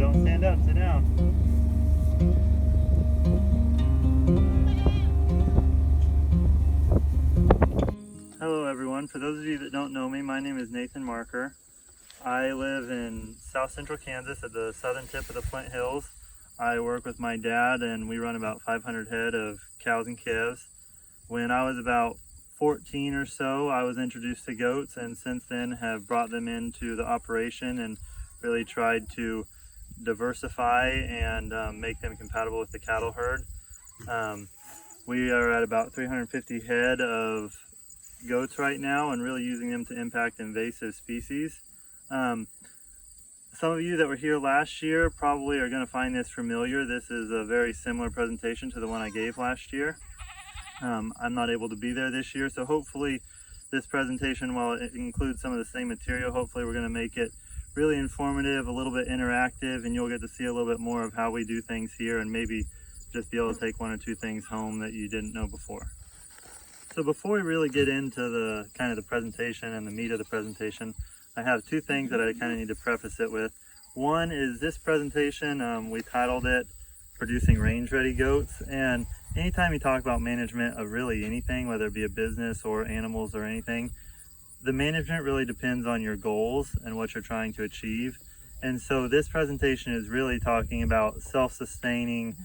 don't stand up, sit down. Hello everyone, for those of you that don't know me, my name is Nathan Marker. I live in south central Kansas at the southern tip of the Flint Hills. I work with my dad and we run about 500 head of cows and calves. When I was about 14 or so, I was introduced to goats, and since then have brought them into the operation and really tried to diversify and make them compatible with the cattle herd. We are at about 350 head of goats right now and really using them to impact invasive species. Some of you that were here last year probably are going to find this familiar. This is a very similar presentation to the one I gave last year. I'm not able to be there this year, so hopefully this presentation, while it includes some of the same material, hopefully we're going to make it really informative, a little bit interactive, and you'll get to see a little bit more of how we do things here and maybe just be able to take one or two things home that you didn't know before. So before we really get into the kind of the presentation and the meat of the presentation, I have two things that I kind of need to preface it with. One is this presentation, we titled it Producing Range Ready Goats, and anytime you talk about management of really anything, whether it be a business or animals or anything, the management really depends on your goals and what you're trying to achieve. And so this presentation is really talking about self-sustaining,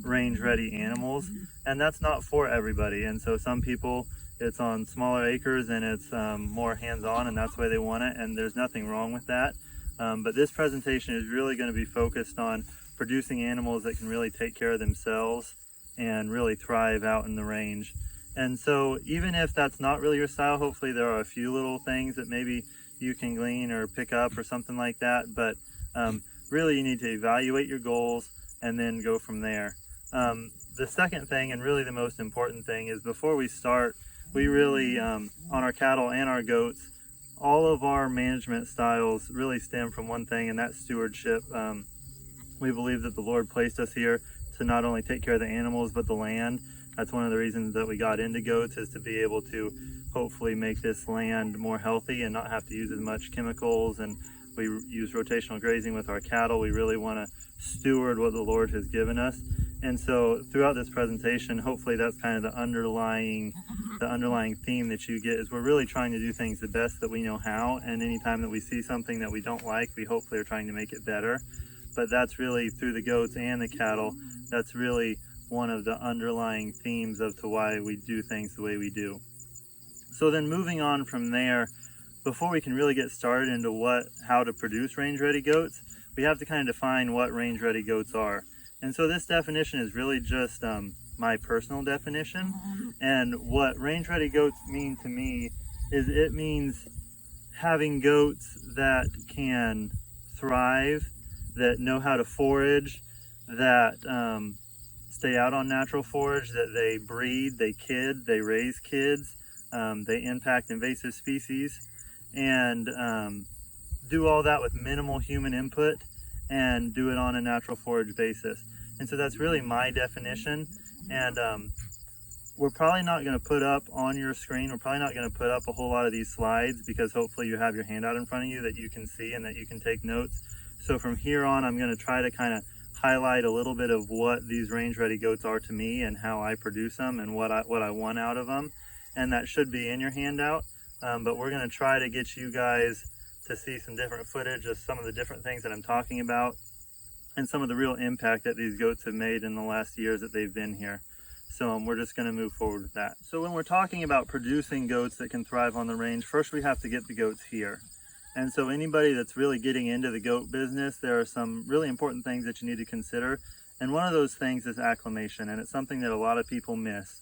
range-ready animals, and that's not for everybody. And so some people, it's on smaller acres and it's more hands-on, and that's the way they want it, and there's nothing wrong with that. But this presentation is really going to be focused on producing animals that can really take care of themselves and really thrive out in the range. And so even if that's not really your style, hopefully there are a few little things that maybe you can glean or pick up or something like that. But really you need to evaluate your goals and then go from there. The second thing, and really the most important thing, is before we start, we really, on our cattle and our goats, all of our management styles really stem from one thing, and that's stewardship. We believe that the Lord placed us here to not only take care of the animals, but the land. That's one of the reasons that we got into goats, is to be able to hopefully make this land more healthy and not have to use as much chemicals. And we use rotational grazing with our cattle. We really want to steward what the Lord has given us. And so throughout this presentation, hopefully that's kind of the underlying theme that you get, is we're really trying to do things the best that we know how. And anytime that we see something that we don't like, we hopefully are trying to make it better. But that's really, through the goats and the cattle, that's really one of the underlying themes of to why we do things the way we do. So then moving on from there, before we can really get started into how to produce range-ready goats, we have to kind of define what range-ready goats are. And so this definition is really just my personal definition. And what range-ready goats mean to me is it means having goats that can thrive, that know how to forage, that stay out on natural forage, that they breed, they kid, they raise kids, they impact invasive species, and do all that with minimal human input and do it on a natural forage basis. And so that's really my definition. And we're probably not going to put up on your screen, we're probably not going to put up a whole lot of these slides, because hopefully you have your handout in front of you that you can see and that you can take notes. So from here on, I'm going to try to kind of highlight a little bit of what these range-ready goats are to me and how I produce them and what I want out of them. And that should be in your handout. But we're going to try to get you guys to see some different footage of some of the different things that I'm talking about and some of the real impact that these goats have made in the last years that they've been here. So we're just going to move forward with that. So when we're talking about producing goats that can thrive on the range, first we have to get the goats here. And so anybody that's really getting into the goat business, there are some really important things that you need to consider. And one of those things is acclimation, and it's something that a lot of people miss.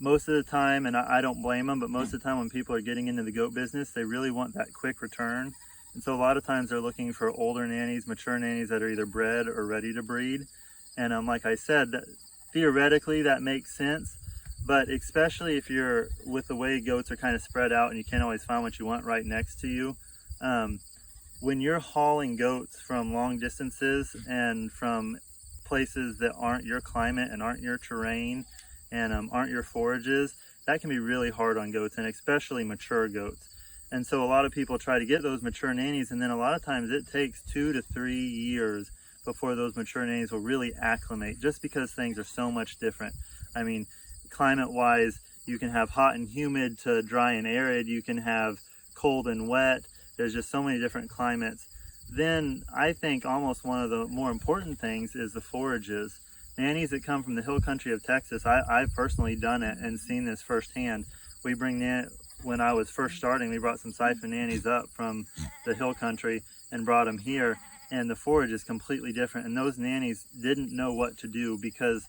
Most of the time, and I don't blame them, but most of the time when people are getting into the goat business, they really want that quick return. And so a lot of times they're looking for older nannies, mature nannies that are either bred or ready to breed. And like I said, theoretically that makes sense. But especially if you're with the way goats are kind of spread out and you can't always find what you want right next to you, when you're hauling goats from long distances and from places that aren't your climate and aren't your terrain and aren't your forages, that can be really hard on goats, and especially mature goats. And so a lot of people try to get those mature nannies, and then a lot of times it takes 2 to 3 years before those mature nannies will really acclimate, just because things are so much different. I mean, climate wise, you can have hot and humid to dry and arid, you can have cold and wet. There's just so many different climates. Then I think almost one of the more important things is the forages. Nannies that come from the hill country of Texas, I've personally done it and seen this firsthand. When I was first starting, we brought some Syfan nannies up from the hill country and brought them here, and the forage is completely different. And those nannies didn't know what to do, because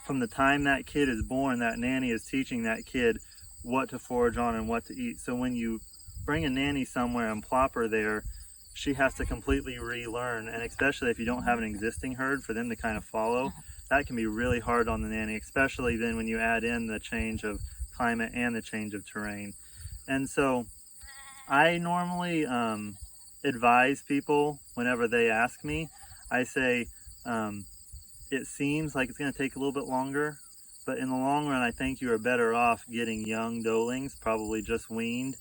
from the time that kid is born, that nanny is teaching that kid what to forage on and what to eat. So when you bring a nanny somewhere and plop her there, she has to completely relearn, and especially if you don't have an existing herd for them to kind of follow, that can be really hard on the nanny, especially then when you add in the change of climate and the change of terrain. And so I normally advise people whenever they ask me, I say, it seems like it's going to take a little bit longer, but in the long run, I think you are better off getting young doelings, probably just weaned,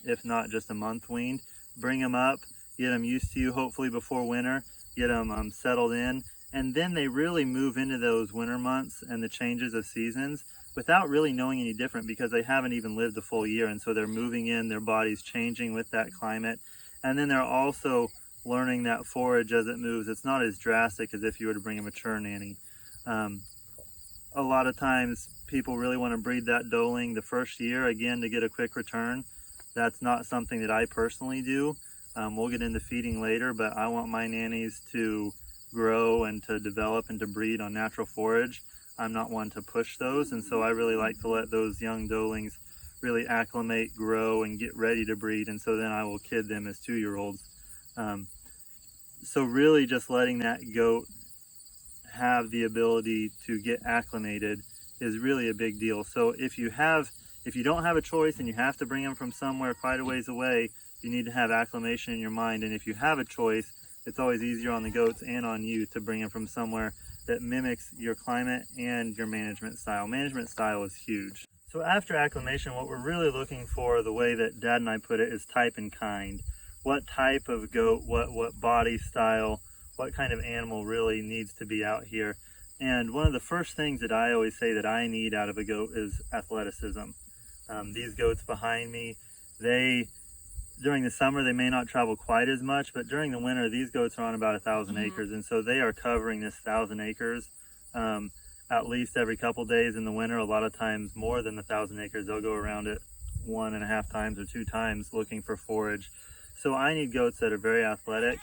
if not just a month weaned. Bring them up, get them used to you, hopefully before winter, get them settled in, and then they really move into those winter months and the changes of seasons without really knowing any different, because they haven't even lived a full year, and so they're moving in, their body's changing with that climate, and then they're also learning that forage as it moves. It's not as drastic as if you were to bring a mature nanny. A lot of times people really want to breed that doeling the first year, again, to get a quick return. That's not something that I personally do. We'll get into feeding later, but I want my nannies to grow and to develop and to breed on natural forage. I'm not one to push those, and so I really like to let those young doelings really acclimate, grow, and get ready to breed, and so then I will kid them as 2-year-olds. So really just letting that goat have the ability to get acclimated is really a big deal. So if you don't have a choice and you have to bring them from somewhere quite a ways away, you need to have acclimation in your mind. And if you have a choice, it's always easier on the goats and on you to bring them from somewhere that mimics your climate and your management style. Management style is huge. So after acclimation, what we're really looking for, the way that Dad and I put it, is type and kind. What type of goat, what body style, what kind of animal really needs to be out here. And one of the first things that I always say that I need out of a goat is athleticism. These goats behind me, during the summer they may not travel quite as much, but during the winter these goats are on about 1,000 acres, and so they are covering this 1,000 acres at least every couple days in the winter. A lot of times more than 1,000 acres. They'll go around it 1.5 times or 2 times looking for forage. So I need goats that are very athletic.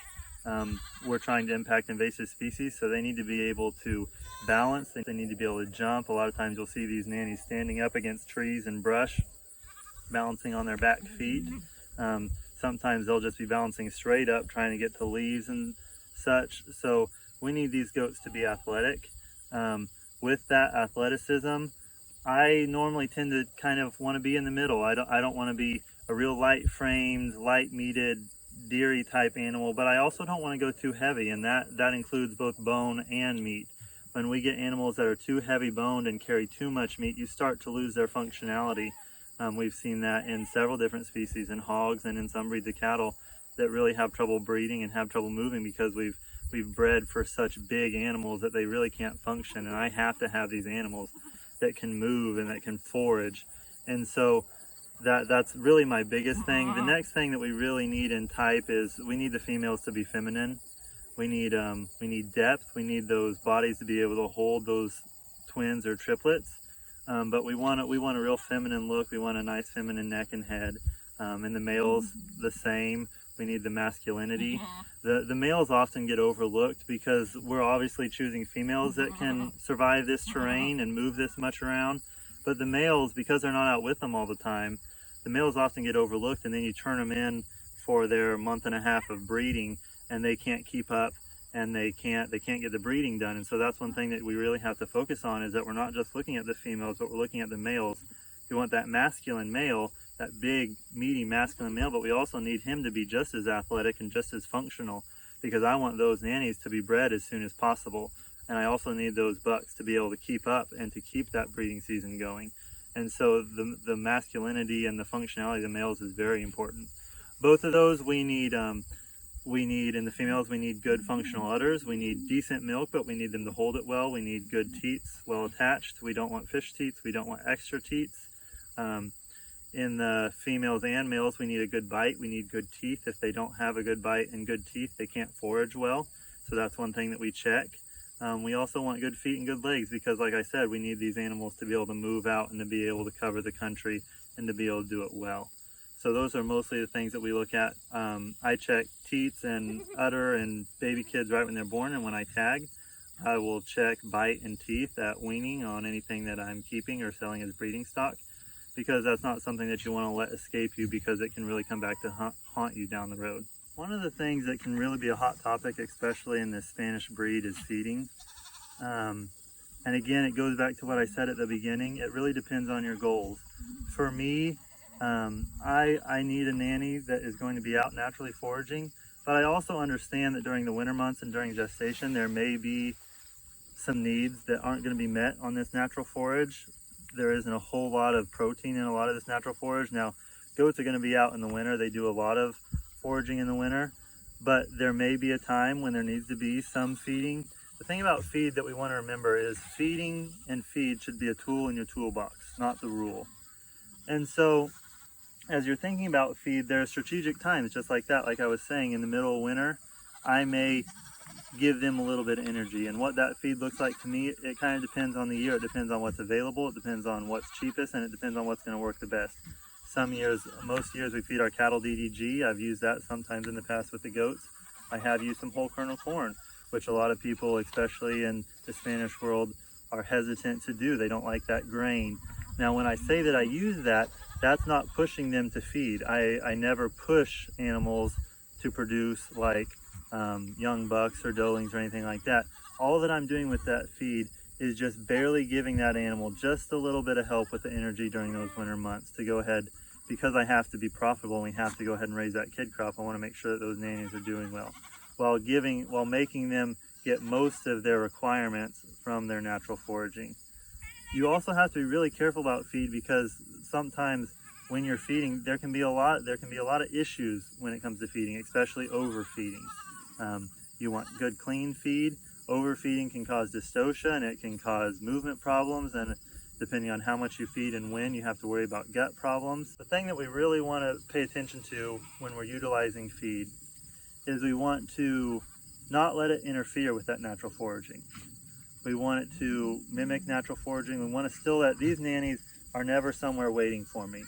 We're trying to impact invasive species, so they need to be able to balance. They need to be able to jump. A lot of times you'll see these nannies standing up against trees and brush, balancing on their back feet. Sometimes they'll just be balancing straight up, trying to get to leaves and such. So we need these goats to be athletic. With that athleticism, I normally tend to kind of want to be in the middle. I don't want to be a real light framed, light meated, dairy type animal, but I also don't want to go too heavy, and that includes both bone and meat. When we get animals that are too heavy boned and carry too much meat, you start to lose their functionality. We've seen that in several different species, in hogs and in some breeds of cattle that really have trouble breeding and have trouble moving because we've bred for such big animals that they really can't function. And I have to have these animals that can move and that can forage. And so that's really my biggest thing. The next thing that we really need in type is we need the females to be feminine. We need depth. We need those bodies to be able to hold those twins or triplets. But we want a real feminine look. We want a nice feminine neck and head. And the males the same. We need the masculinity. The males often get overlooked because we're obviously choosing females that can survive this terrain and move this much around. But the males, because they're not out with them all the time, the males often get overlooked, and then you turn them in for their 1.5 months of breeding, and they can't keep up, and they can't get the breeding done. And so that's one thing that we really have to focus on, is that we're not just looking at the females, but we're looking at the males. We want that masculine male, that big, meaty masculine male, but we also need him to be just as athletic and just as functional, because I want those nannies to be bred as soon as possible. And I also need those bucks to be able to keep up and to keep that breeding season going. And so the masculinity and the functionality of the males is very important. Both of those we need we need, in the females, we need good functional udders. We need decent milk, but we need them to hold it well. We need good teats, well attached. We don't want fish teats. We don't want extra teats. In the females and males, we need a good bite. We need good teeth. If they don't have a good bite and good teeth, they can't forage well. So that's one thing that we check. We also want good feet and good legs because, like I said, we need these animals to be able to move out and to be able to cover the country and to be able to do it well. So those are mostly the things that we look at. I check teats and udder and baby kids right when they're born, and when I tag, I will check bite and teeth at weaning on anything that I'm keeping or selling as breeding stock, because that's not something that you want to let escape you, because it can really come back to haunt you down the road. One of the things that can really be a hot topic, especially in this Spanish breed, is feeding. And again, it goes back to what I said at the beginning. It really depends on your goals. For me, I need a nanny that is going to be out naturally foraging, but I also understand that during the winter months and during gestation, there may be some needs that aren't going to be met on this natural forage. There isn't a whole lot of protein in a lot of this natural forage. Now, goats are going to be out in the winter. They do a lot of foraging in the winter, but there may be a time when there needs to be some feeding. The thing about feed that we want to remember is feeding and feed should be a tool in your toolbox, not the rule. And so as you're thinking about feed, there are strategic times just like that. Like I was saying, in the middle of winter, I may give them a little bit of energy. And what that feed looks like to me, it kind of depends on the year. It depends on what's available. It depends on what's cheapest, and it depends on what's going to work the best. Some years, most years, we feed our cattle DDG. I've used that sometimes in the past with the goats. I have used some whole kernel corn, which a lot of people, especially in the Spanish world, are hesitant to do. They don't like that grain. Now, when I say that I use that, that's not pushing them to feed. I never push animals to produce like young bucks or doelings or anything like that. All that I'm doing with that feed is just barely giving that animal just a little bit of help with the energy during those winter months to go ahead, because I have to be profitable and we have to go ahead and raise that kid crop. I want to make sure that those nannies are doing well while making them get most of their requirements from their natural foraging. You also have to be really careful about feed, because sometimes when you're feeding, there can be a lot of issues when it comes to feeding, especially overfeeding. You want good clean feed. Overfeeding can cause dystocia, and it can cause movement problems, and depending on how much you feed and when, you have to worry about gut problems. The thing that we really want to pay attention to when we're utilizing feed is we want to not let it interfere with that natural foraging. We want it to mimic natural foraging. We want to still let these nannies are never somewhere waiting for me.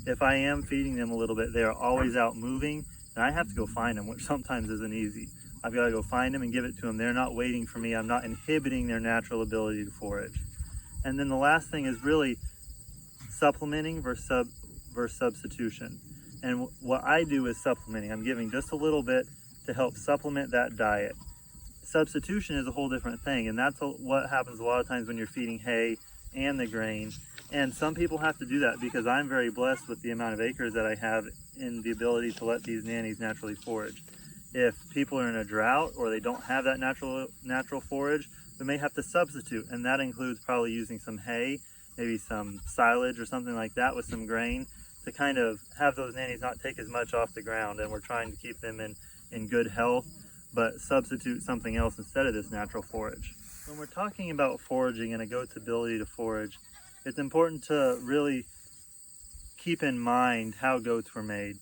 If I am feeding them a little bit, they are always out moving, and I have to go find them, which sometimes isn't easy. I've got to go find them and give it to them. They're not waiting for me. I'm not inhibiting their natural ability to forage. And then the last thing is really supplementing versus substitution. And what I do is supplementing. I'm giving just a little bit to help supplement that diet. Substitution is a whole different thing, and that's what happens a lot of times when you're feeding hay and the grain. And some people have to do that, because I'm very blessed with the amount of acres that I have in the ability to let these nannies naturally forage. If people are in a drought or they don't have that natural forage, they may have to substitute, and that includes probably using some hay, maybe some silage or something like that with some grain, to kind of have those nannies not take as much off the ground. And we're trying to keep them in good health, but substitute something else instead of this natural forage. When we're talking about foraging and a goat's ability to forage, it's important to really keep in mind how goats were made.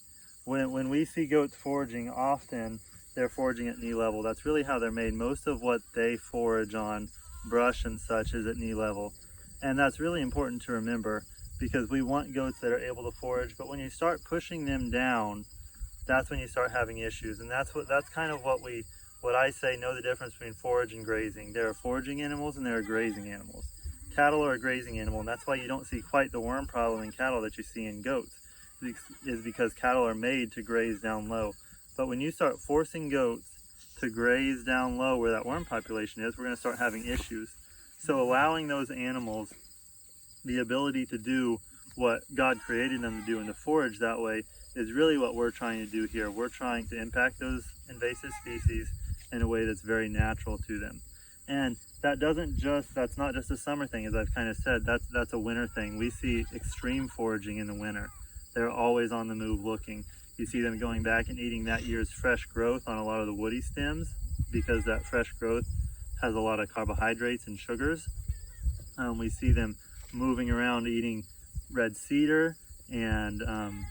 When we see goats foraging, often they're foraging at knee level. That's really how they're made. Most of what they forage on, brush and such, is at knee level. And that's really important to remember, because we want goats that are able to forage, but when you start pushing them down, that's when you start having issues. And that's kind of what I say, know the difference between forage and grazing. There are foraging animals and there are grazing animals. Cattle are a grazing animal, and that's why you don't see quite the worm problem in cattle that you see in goats, is because cattle are made to graze down low. But when you start forcing goats to graze down low where that worm population is, we're going to start having issues. So allowing those animals the ability to do what God created them to do and to forage that way is really what we're trying to do here. We're trying to impact those invasive species in a way that's very natural to them. And that's not just a summer thing, as I've kind of said. That's a winter thing. We see extreme foraging in the winter. They're always on the move looking. You see them going back and eating that year's fresh growth on a lot of the woody stems, because that fresh growth has a lot of carbohydrates and sugars. We see them moving around eating red cedar and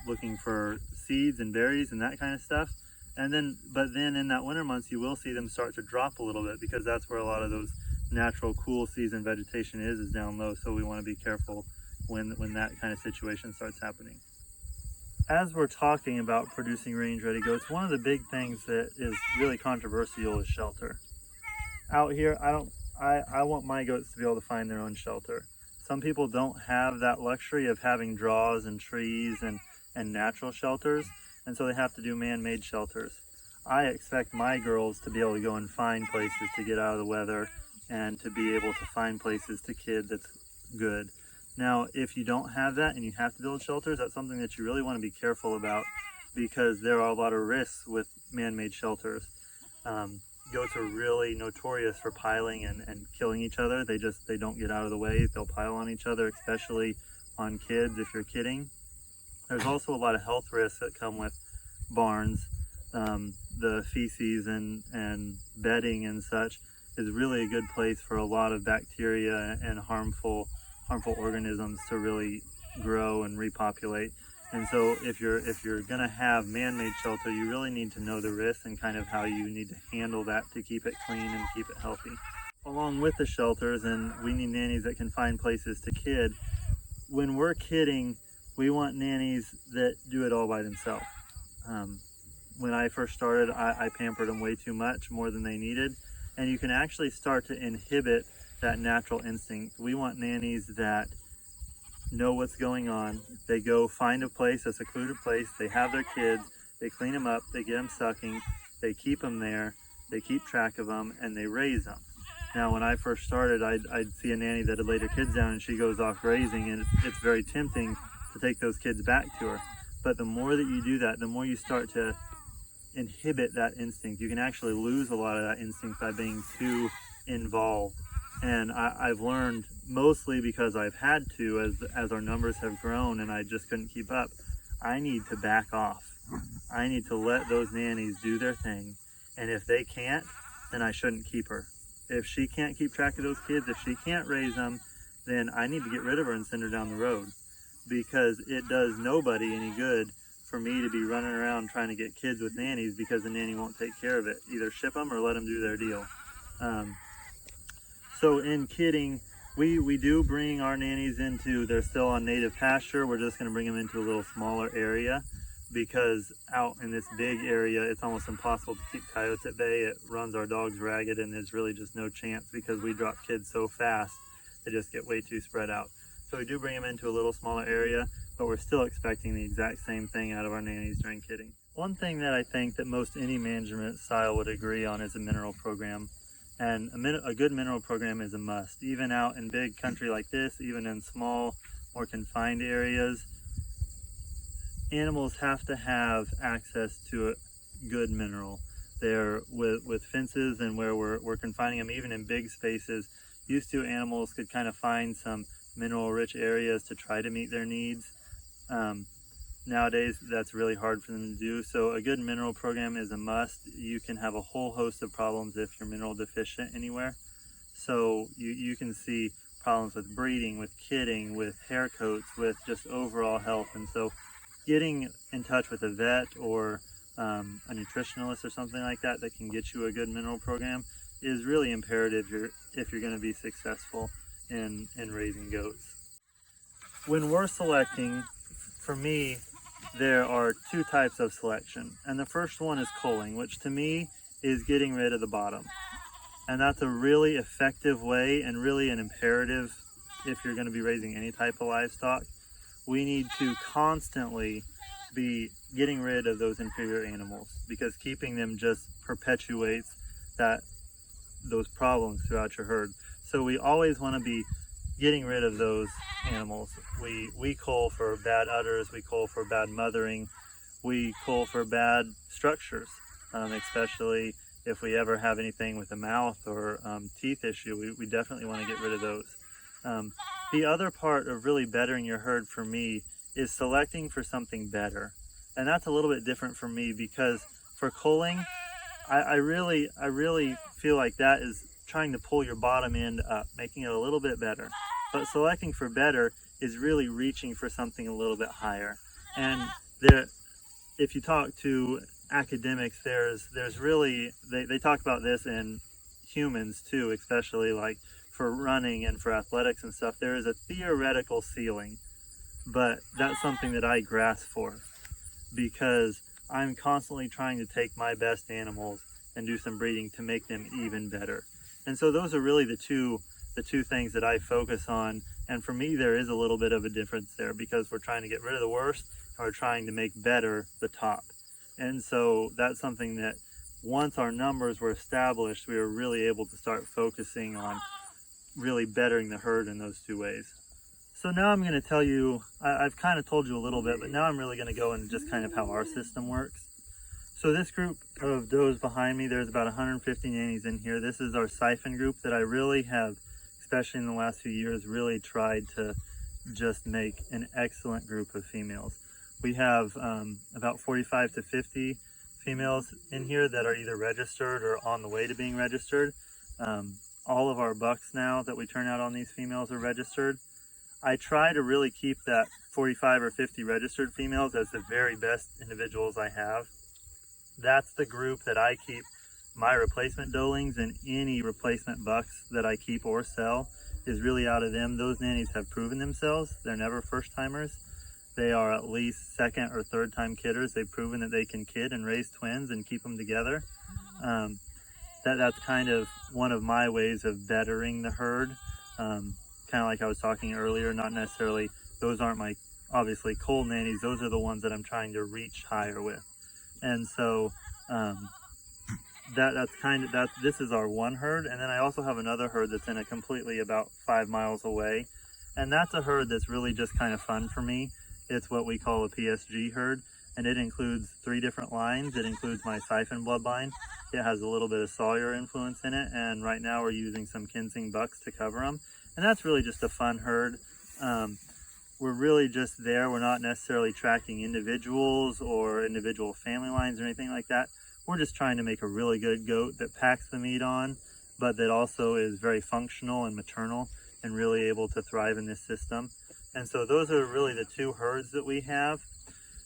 looking for seeds and berries and that kind of stuff. But then in that winter months, you will see them start to drop a little bit, because that's where a lot of those natural cool season vegetation is down low. So we want to be careful when that kind of situation starts happening. As we're talking about producing range-ready goats, one of the big things that is really controversial is shelter. Out here, I want my goats to be able to find their own shelter. Some people don't have that luxury of having draws and trees and natural shelters, and so they have to do man-made shelters. I expect my girls to be able to go and find places to get out of the weather and to be able to find places to kid that's good. Now, if you don't have that and you have to build shelters, that's something that you really want to be careful about, because there are a lot of risks with man-made shelters. Goats are really notorious for piling and killing each other. They don't get out of the way. They'll pile on each other, especially on kids if you're kidding. There's also a lot of health risks that come with barns. The feces and bedding and such is really a good place for a lot of bacteria and harmful organisms to really grow and repopulate. And so if you're gonna have man-made shelter, you really need to know the risks and kind of how you need to handle that to keep it clean and keep it healthy. Along with the shelters, and we need nannies that can find places to kid. When we're kidding, we want nannies that do it all by themselves. When I first started, I pampered them way too much, more than they needed, and you can actually start to inhibit that natural instinct. We want nannies that know what's going on. They go find a place, a secluded place, they have their kids, they clean them up, they get them sucking, they keep them there, they keep track of them, and they raise them. Now, when I first started, I'd see a nanny that had laid her kids down and she goes off grazing, and it's very tempting to take those kids back to her. But the more that you do that, the more you start to inhibit that instinct. You can actually lose a lot of that instinct by being too involved. And I've learned, mostly because I've had to, as our numbers have grown and I just couldn't keep up, I need to back off. I need to let those nannies do their thing. And if they can't, then I shouldn't keep her. If she can't keep track of those kids, if she can't raise them, then I need to get rid of her and send her down the road. Because it does nobody any good for me to be running around trying to get kids with nannies because the nanny won't take care of it. Either ship them or let them do their deal. So in kidding, we do bring our nannies into, they're still on native pasture. We're just going to bring them into a little smaller area, because out in this big area, it's almost impossible to keep coyotes at bay. It runs our dogs ragged, and there's really just no chance, because we drop kids so fast, they just get way too spread out. So we do bring them into a little smaller area, but we're still expecting the exact same thing out of our nannies during kidding. One thing that I think that most any management style would agree on is a mineral program. And a good mineral program is a must. Even out in big country like this, even in small, more confined areas, animals have to have access to a good mineral. There, with fences and where we're confining them, even in big spaces, used to animals could kind of find some mineral-rich areas to try to meet their needs. Nowadays, that's really hard for them to do. So a good mineral program is a must. You can have a whole host of problems if you're mineral deficient anywhere. So you can see problems with breeding, with kidding, with hair coats, with just overall health. And so getting in touch with a vet or a nutritionalist or something like that that can get you a good mineral program is really imperative if you're going to be successful in raising goats. When we're selecting, for me, there are two types of selection. And the first one is culling, which to me is getting rid of the bottom. And that's a really effective way and really an imperative if you're going to be raising any type of livestock. We need to constantly be getting rid of those inferior animals, because keeping them just perpetuates those problems throughout your herd. So we always want to be getting rid of those animals. We cull for bad udders, we cull for bad mothering, we cull for bad structures, especially if we ever have anything with the mouth or teeth issue. We definitely want to get rid of those. The other part of really bettering your herd for me is selecting for something better. And that's a little bit different for me, because for culling, I really feel like that is trying to pull your bottom end up, making it a little bit better. But selecting for better is really reaching for something a little bit higher. And there, if you talk to academics, there's really, they talk about this in humans too, especially like for running and for athletics and stuff. There is a theoretical ceiling, but that's something that I grasp for, because I'm constantly trying to take my best animals and do some breeding to make them even better. And so those are really the two things that I focus on. And for me, there is a little bit of a difference there, because we're trying to get rid of the worst and we're trying to make better the top. And so that's something that once our numbers were established, we were really able to start focusing on really bettering the herd in those two ways. So now I'm going to tell you, I've kind of told you a little bit, but now I'm really going to go into just kind of how our system works. So this group of does behind me, there's about 150 nannies in here. This is our Syfan group that I really have, especially in the last few years, really tried to just make an excellent group of females. We have about 45 to 50 females in here that are either registered or on the way to being registered. All of our bucks now that we turn out on these females are registered. I try to really keep that 45 or 50 registered females as the very best individuals I have. That's the group that I keep my replacement doelings, and any replacement bucks that I keep or sell is really out of them. Those nannies have proven themselves. They're never first timers. They are at least second or third time kidders. They've proven that they can kid and raise twins and keep them together. That's kind of one of my ways of bettering the herd. Kind of like I was talking earlier, not necessarily, those aren't my, obviously, cold nannies. Those are the ones that I'm trying to reach higher with. And so this is our one herd. And then I also have another herd that's in a completely about 5 miles away. And that's a herd that's really just kind of fun for me. It's what we call a PSG herd. And it includes 3 different lines. It includes my Syfan bloodline. It has a little bit of Sawyer influence in it. And right now we're using some Kinsing bucks to cover them. And that's really just a fun herd. We're really just there. We're not necessarily tracking individuals or individual family lines or anything like that. We're just trying to make a really good goat that packs the meat on, but that also is very functional and maternal and really able to thrive in this system. And so those are really the 2 herds that we have.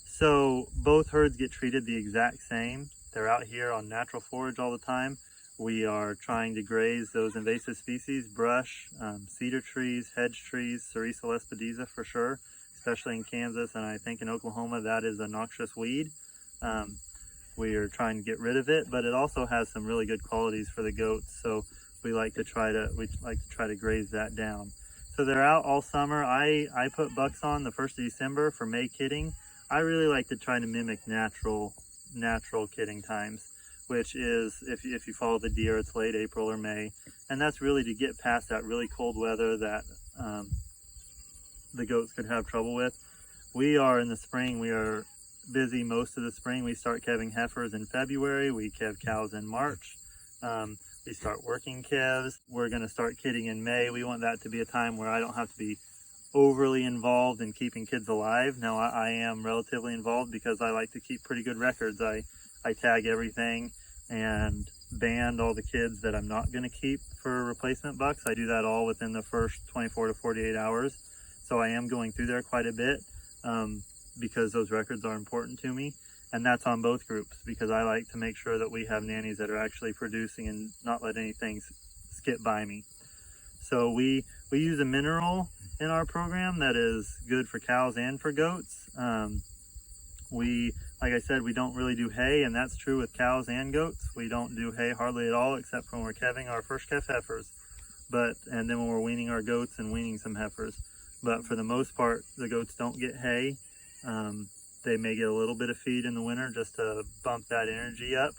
So both herds get treated the exact same. They're out here on natural forage all the time. We are trying to graze those invasive species, brush, cedar trees, hedge trees, Cerisa lespedeza for sure, especially in Kansas, and I think in Oklahoma that is a noxious weed. We are trying to get rid of it, but it also has some really good qualities for the goats, so we like to try to graze that down. So they're out all summer. I put bucks on the 1st of December for May kidding. I really like to try to mimic natural kidding times, which is, if you follow the deer, it's late April or May. And that's really to get past that really cold weather that the goats could have trouble with. We are in the spring, we are busy most of the spring. We start calving heifers in February, we calve cows in March. We start working calves. We're gonna start kidding in May. We want that to be a time where I don't have to be overly involved in keeping kids alive. Now I am relatively involved because I like to keep pretty good records. I tag everything and band all the kids that I'm not going to keep for replacement bucks. I do that all within the first 24 to 48 hours. So I am going through there quite a bit because those records are important to me. And that's on both groups, because I like to make sure that we have nannies that are actually producing and not let anything skip by me. So we use a mineral in our program that is good for cows and for goats. Like I said, we don't really do hay, and that's true with cows and goats. We don't do hay hardly at all, except when we're calving our first calf heifers, and then when we're weaning our goats and weaning some heifers. But for the most part, the goats don't get hay. They may get a little bit of feed in the winter just to bump that energy up.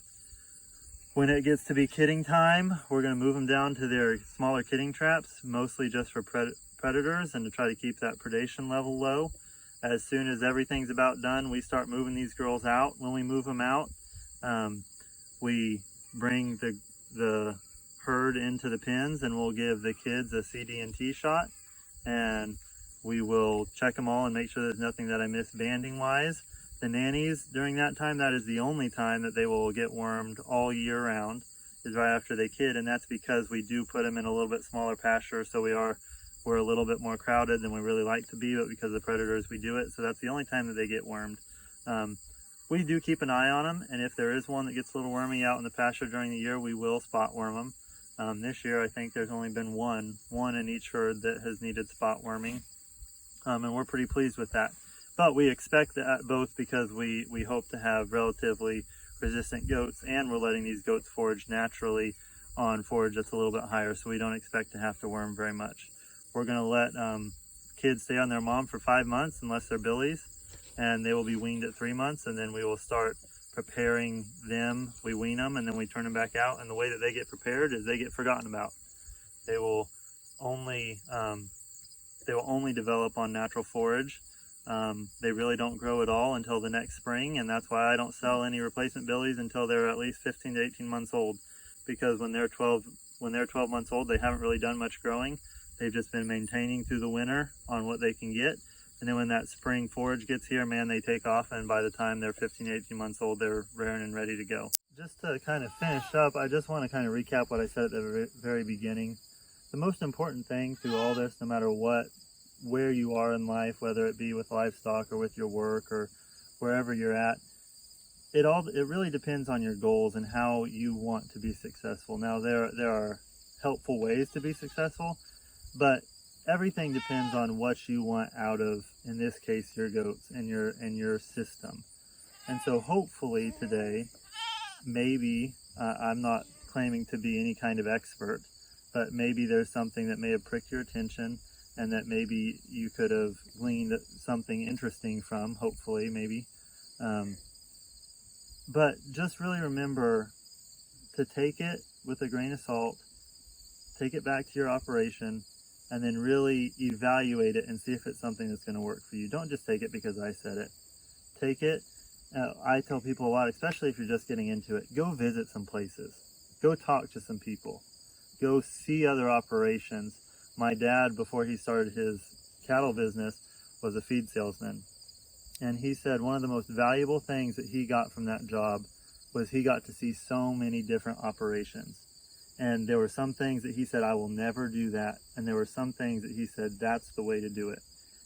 When it gets to be kidding time, we're going to move them down to their smaller kidding traps, mostly just for predators and to try to keep that predation level low. As soon as everything's about done, we start moving these girls out. When we move them out, we bring the herd into the pens, and we'll give the kids a CD&T shot, and we will check them all and make sure there's nothing that I missed banding wise. The nannies, during that time, that is the only time that they will get wormed all year round, is right after they kid, and that's because we do put them in a little bit smaller pasture, so we're a little bit more crowded than we really like to be, but because of the predators we do it, so that's the only time that they get wormed. We do keep an eye on them, and if there is one that gets a little wormy out in the pasture during the year, we will spot worm them. This year I think there's only been one in each herd that has needed spot worming, and we're pretty pleased with that. But we expect that both because we hope to have relatively resistant goats, and we're letting these goats forage naturally on forage that's a little bit higher, so we don't expect to have to worm very much. We're going to let kids stay on their mom for 5 months unless they're billies, and they will be weaned at 3 months, and then we will start preparing them. We wean them and then we turn them back out, and the way that they get prepared is they get forgotten about. They will only develop on natural forage. They really don't grow at all until the next spring, and that's why I don't sell any replacement billies until they're at least 15 to 18 months old, because when they're 12 months old, they haven't really done much growing. They've just been maintaining through the winter on what they can get, and then when that spring forage gets here, man, they take off, and by the time they're 15 to 18 months old, they're raring and ready to go. Just to kind of finish up, I just want to kind of recap what I said at the very beginning. The most important thing through all this, no matter where you are in life, whether it be with livestock or with your work or wherever you're at, it really depends on your goals and how you want to be successful. Now there are helpful ways to be successful, but everything depends on what you want out of, in this case, your goats and your system. And so hopefully today, maybe I'm not claiming to be any kind of expert, but maybe there's something that may have pricked your attention and that maybe you could have gleaned something interesting from, hopefully, maybe. But just really remember to take it with a grain of salt, take it back to your operation, and then really evaluate it and see if it's something that's going to work for you. Don't just take it because I said it. Take it. I tell people a lot, especially if you're just getting into it, go visit some places. Go talk to some people. Go see other operations. My dad, before he started his cattle business, was a feed salesman. And he said one of the most valuable things that he got from that job was he got to see so many different operations. And there were some things that he said, I will never do that. And there were some things that he said, that's the way to do it.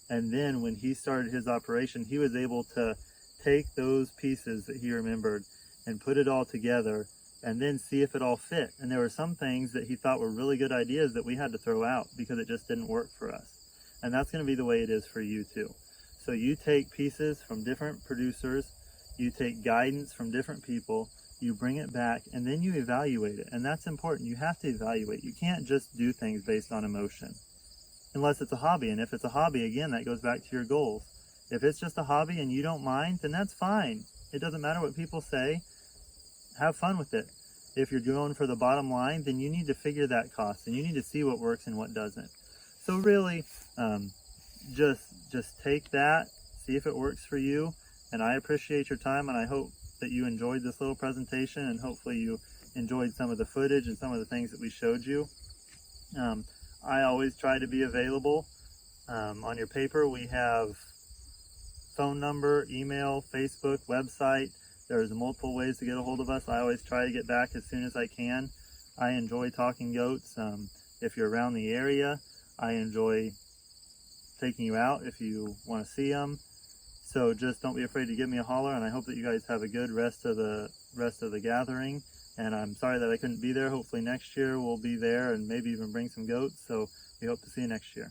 And then when he started his operation, he was able to take those pieces that he remembered and put it all together and then see if it all fit. And there were some things that he thought were really good ideas that we had to throw out because it just didn't work for us. And that's going to be the way it is for you too. So you take pieces from different producers, you take guidance from different people, you bring it back, and then you evaluate it. And that's important. You have to evaluate. You can't just do things based on emotion, unless it's a hobby. And if it's a hobby, again, that goes back to your goals. If it's just a hobby and you don't mind, then that's fine. It doesn't matter what people say. Have fun with it. If you're going for the bottom line, then you need to figure that cost, and you need to see what works and what doesn't. So really, just take that, see if it works for you. And I appreciate your time, and I hope that you enjoyed this little presentation, and hopefully you enjoyed some of the footage and some of the things that we showed you. I always try to be available. On your paper we have phone number, email, Facebook, website. There's multiple ways to get a hold of us. I always try to get back as soon as I can. I enjoy talking goats. If you're around the area, I enjoy taking you out if you want to see them. So just don't be afraid to give me a holler, and I hope that you guys have a good rest of the gathering. And I'm sorry that I couldn't be there. Hopefully next year we'll be there and maybe even bring some goats. So we hope to see you next year.